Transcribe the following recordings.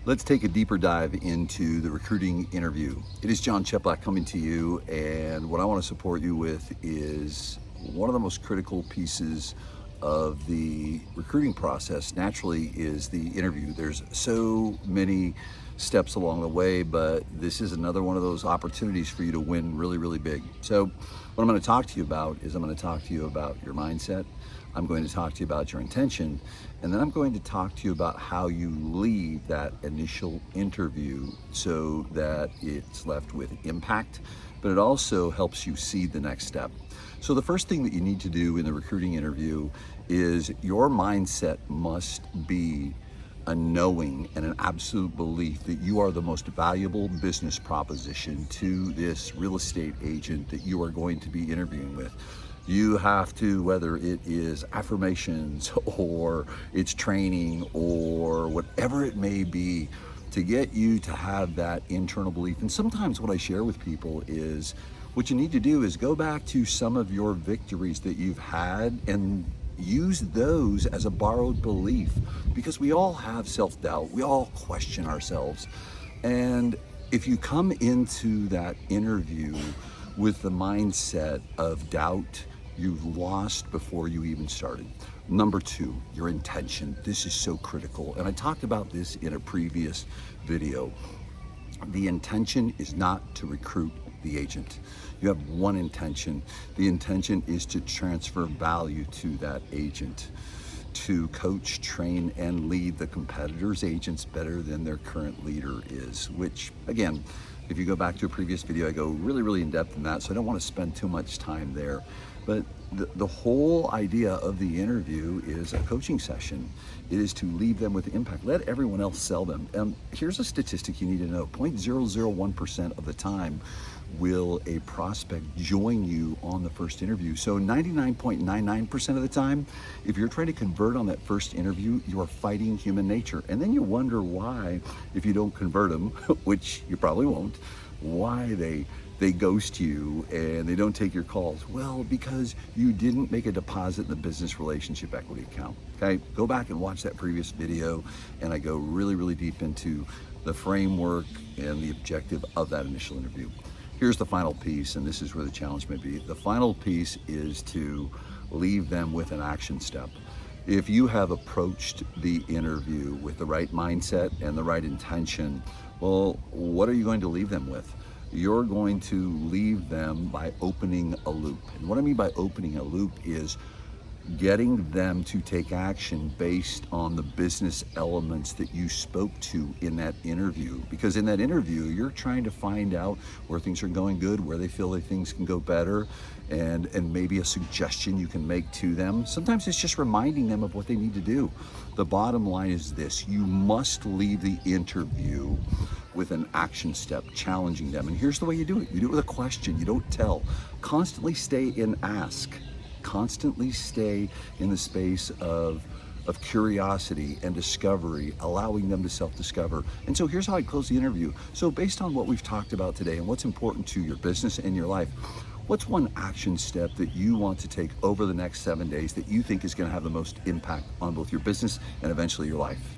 Let's take a deeper dive into the recruiting interview. It is John Cheplack coming to you, and what I want to support you with is one of the most critical pieces of the recruiting process, naturally, is the interview. There's so many steps along the way, but this is another one of those opportunities for you to win really, really big. So what I'm going to talk to you about is I'm going to talk to you about your mindset. I'm going to talk to you about your intention, and then I'm going to talk to you about how you leave that initial interview so that it's left with impact, but it also helps you see the next step. So the first thing that you need to do in the recruiting interview is your mindset must be a knowing and an absolute belief that you are the most valuable business proposition to this real estate agent that you are going to be interviewing with. You have to, whether it is affirmations or it's training or whatever it may be, to get you to have that internal belief. And sometimes what I share with people is what you need to do is go back to some of your victories that you've had and use those as a borrowed belief, because we all have self-doubt. We all question ourselves. And if you come into that interview with the mindset of doubt, you've lost before you even started. Number two, your intention. This is so critical. And I talked about this in a previous video. The intention is not to recruit the agent. You have one intention. The intention is to transfer value to that agent, to coach, train, and lead the competitors' agents better than their current leader is, which, again, if you go back to a previous video, I go really, really in depth in that, so I don't want to spend too much time there. But the whole idea of the interview is a coaching session. It is to leave them with impact. Let everyone else sell them. Here's a statistic you need to know. 0.001% of the time will a prospect join you on the first interview. So 99.99% of the time, if you're trying to convert on that first interview, you are fighting human nature. And then you wonder why, if you don't convert them, which you probably won't, why they ghost you and they don't take your calls. Well, because you didn't make a deposit in the business relationship equity account. Okay, go back and watch that previous video, and I go really, really deep into the framework and the objective of that initial interview. Here's the final piece, and this is where the challenge may be. The final piece is to leave them with an action step. If you have approached the interview with the right mindset and the right intention, well, what are you going to leave them with? You're going to leave them by opening a loop. And what I mean by opening a loop is getting them to take action based on the business elements that you spoke to in that interview. Because in that interview, you're trying to find out where things are going good, where they feel that things can go better, and maybe a suggestion you can make to them. Sometimes it's just reminding them of what they need to do. The bottom line is this: you must leave the interview with an action step, challenging them. And here's the way you do it. You do it with a question. You don't tell. Constantly stay in ask. Constantly stay in the space of curiosity and discovery, allowing them to self-discover. And so here's how I close the interview. So based on what we've talked about today and what's important to your business and your life, what's one action step that you want to take over the next 7 days that you think is going to have the most impact on both your business and eventually your life?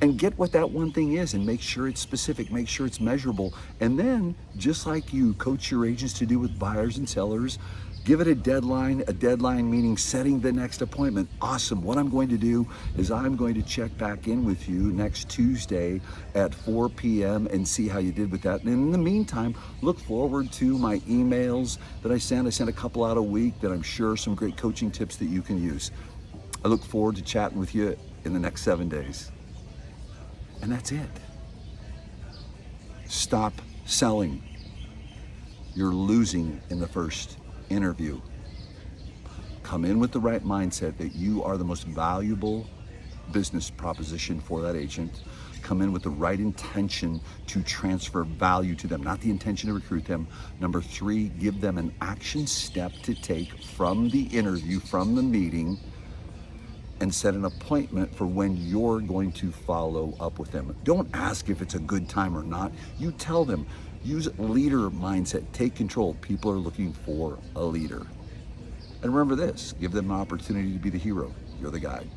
And get what that one thing is and make sure it's specific, make sure it's measurable. And then, just like you coach your agents to do with buyers and sellers, give it a deadline meaning setting the next appointment. Awesome. What I'm going to do is I'm going to check back in with you next Tuesday at 4 p.m. and see how you did with that. And in the meantime, look forward to my emails that I send. I send a couple out a week that I'm sure some great coaching tips that you can use. I look forward to chatting with you in the next 7 days. And that's it. Stop selling. You're losing in the first interview. Come in with the right mindset that you are the most valuable business proposition for that agent. Come in with the right intention to transfer value to them, not the intention to recruit them. Number three, give them an action step to take from the interview, from the meeting, and set an appointment for when you're going to follow up with them. Don't ask if it's a good time or not. You tell them. Use leader mindset. Take control. People are looking for a leader. And remember this, give them an opportunity to be the hero. You're the guide.